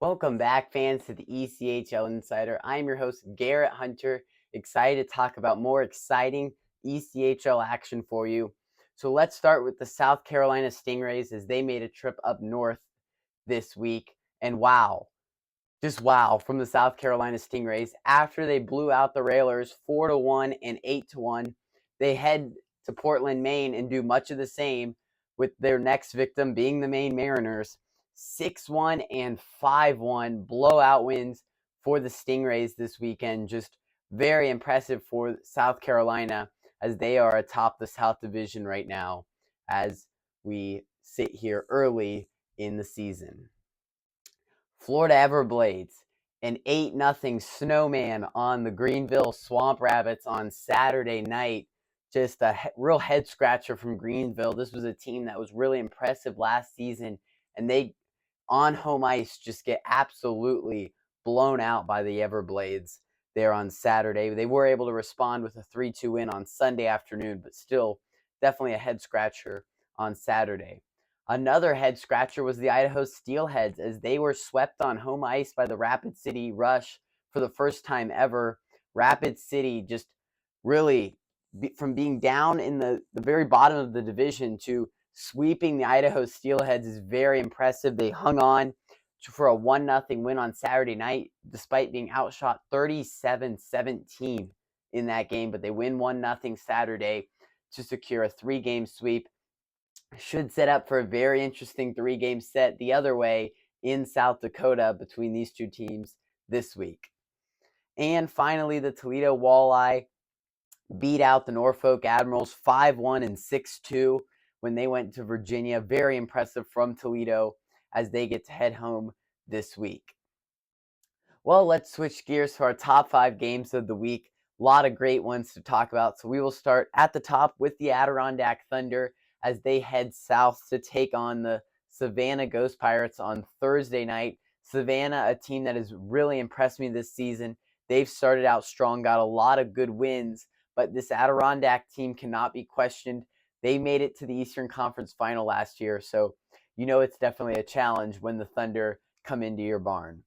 Welcome back, fans, to the ECHL Insider. I'm your host, Garrett Hunter, excited to talk about more exciting ECHL action for you. So let's start with the South Carolina Stingrays as they made a trip up north this week. And wow, just wow from the South Carolina Stingrays. After they blew out the Railers 4-1 and 8-1, they head to Portland, Maine and do much of the same, with their next victim being the Maine Mariners. 6-1 and 5-1 blowout wins for the Stingrays this weekend. Just very impressive for South Carolina as they are atop the South Division right now as we sit here early in the season. Florida Everblades, an 8-0 snowman on the Greenville Swamp Rabbits on Saturday night. Just a real head scratcher from Greenville. This was a team that was really impressive last season, and they, on home ice, just get absolutely blown out by the Everblades there on Saturday. They were able to respond with a 3-2 win on Sunday afternoon, but still definitely a head scratcher on Saturday. Another head scratcher was the Idaho Steelheads as they were swept on home ice by the Rapid City Rush for the first time ever. Rapid City just really, from being down in the very bottom of the division to sweeping the Idaho Steelheads is very impressive. They hung on for a 1-0 win on Saturday night despite being outshot 37-17 in that game, but they win 1-0 Saturday to secure a 3-game sweep. Should set up for a very interesting 3-game set the other way in South Dakota between these two teams this week. And finally, the Toledo Walleye beat out the Norfolk Admirals 5-1 and 6-2 when they went to Virginia. Very impressive from Toledo as they get to head home this week. Well, let's switch gears to our top 5 games of the week. A lot of great ones to talk about. So we will start at the top with the Adirondack Thunder as they head south to take on the Savannah Ghost Pirates on Thursday night. Savannah, a team that has really impressed me this season. They've started out strong, got a lot of good wins, but this Adirondack team cannot be questioned. They made it to the Eastern Conference Final last year, so you know it's definitely a challenge when the Thunder come into your barn.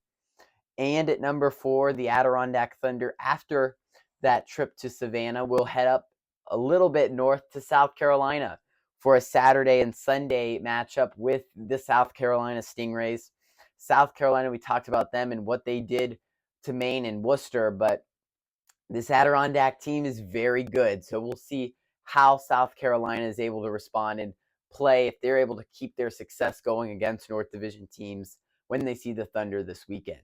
And at number 4, the Adirondack Thunder, after that trip to Savannah, will head up a little bit north to South Carolina for a Saturday and Sunday matchup with the South Carolina Stingrays. South Carolina, we talked about them and what they did to Maine and Worcester, but this Adirondack team is very good. So we'll see how South Carolina is able to respond and play if they're able to keep their success going against North Division teams when they see the Thunder this weekend.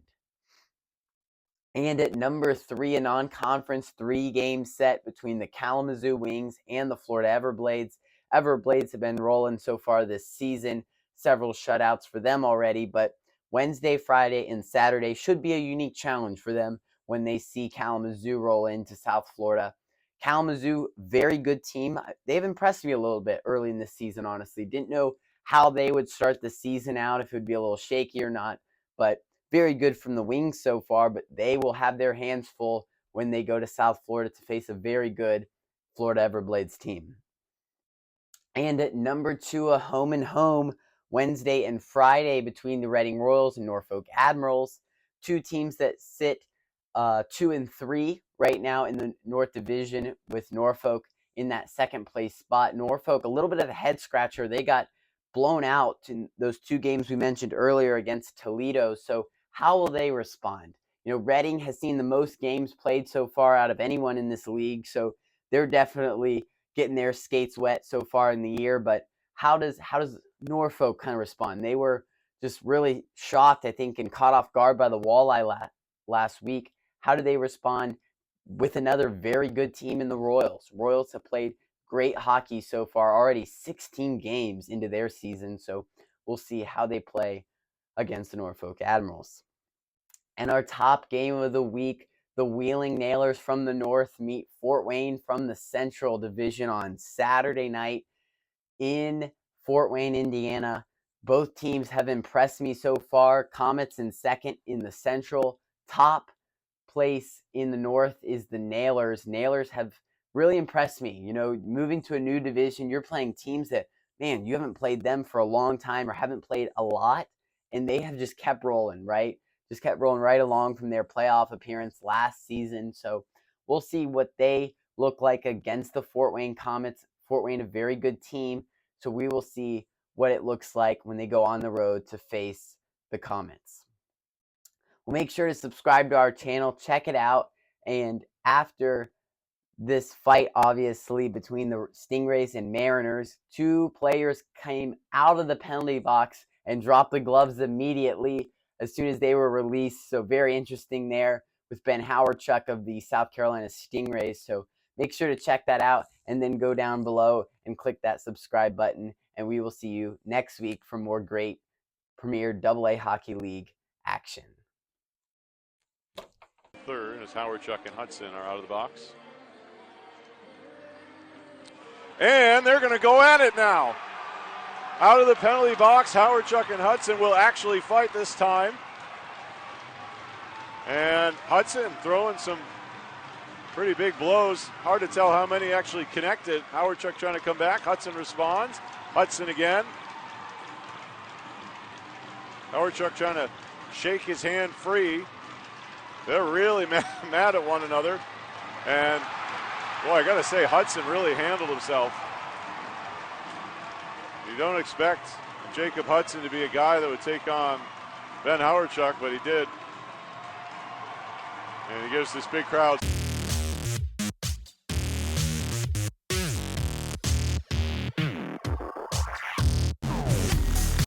And at number 3, a non-conference 3-game set between the Kalamazoo Wings and the Florida Everblades. Everblades have been rolling so far this season. Several shutouts for them already, but Wednesday, Friday, and Saturday should be a unique challenge for them when they see Kalamazoo roll into South Florida. Kalamazoo, very good team. They've impressed me a little bit early in the season, honestly. Didn't know how they would start the season out, if it would be a little shaky or not, but very good from the Wings so far, but they will have their hands full when they go to South Florida to face a very good Florida Everblades team. And at number 2, a home and home Wednesday and Friday between the Reading Royals and Norfolk Admirals, two teams that sit 2 and 3 right now in the North Division, with Norfolk in that second place spot. Norfolk, a little bit of a head scratcher. They got blown out in those 2 games we mentioned earlier against Toledo. So how will they respond? You know, Reading has seen the most games played so far out of anyone in this league, so they're definitely getting their skates wet so far in the year. But how does Norfolk kind of respond? They were just really shocked, I think, and caught off guard by the Walleye last week. How do they respond with another very good team in the Royals? Royals have played great hockey so far, already 16 games into their season, so we'll see how they play against the Norfolk Admirals. And our top game of the week, the Wheeling Nailers from the North meet Fort Wayne from the Central Division on Saturday night in Fort Wayne, Indiana. Both teams have impressed me so far. Comets in second in the Central. Top place in the North is the Nailers. Nailers have really impressed me. You know, moving to a new division, you're playing teams that, man, you haven't played them for a long time or haven't played a lot, and they have just kept rolling, right? Just kept rolling right along from their playoff appearance last season. So we'll see what they look like against the Fort Wayne Comets. Fort Wayne, a very good team. So we will see what it looks like when they go on the road to face the Comets. Well, make sure to subscribe to our channel, check it out, and after this fight, obviously, between the Stingrays and Mariners, 2 players came out of the penalty box and dropped the gloves immediately as soon as they were released. So very interesting there with Ben Howardchuk of the South Carolina Stingrays. So make sure to check that out and then go down below and click that subscribe button. And we will see you next week for more great Premier AA Hockey League action. Third, as Howardchuk and Hudson are out of the box. And they're going to go at it now. Out of the penalty box, Howardchuk and Hudson will actually fight this time. And Hudson throwing some pretty big blows. Hard to tell how many actually connected. Howardchuk trying to come back. Hudson responds. Hudson again. Howardchuk trying to shake his hand free. They're really mad at one another. And, boy, I got to say, Hudson really handled himself. You don't expect Jacob Hudson to be a guy that would take on Ben Howardchuk, but he did. And he gives this big crowd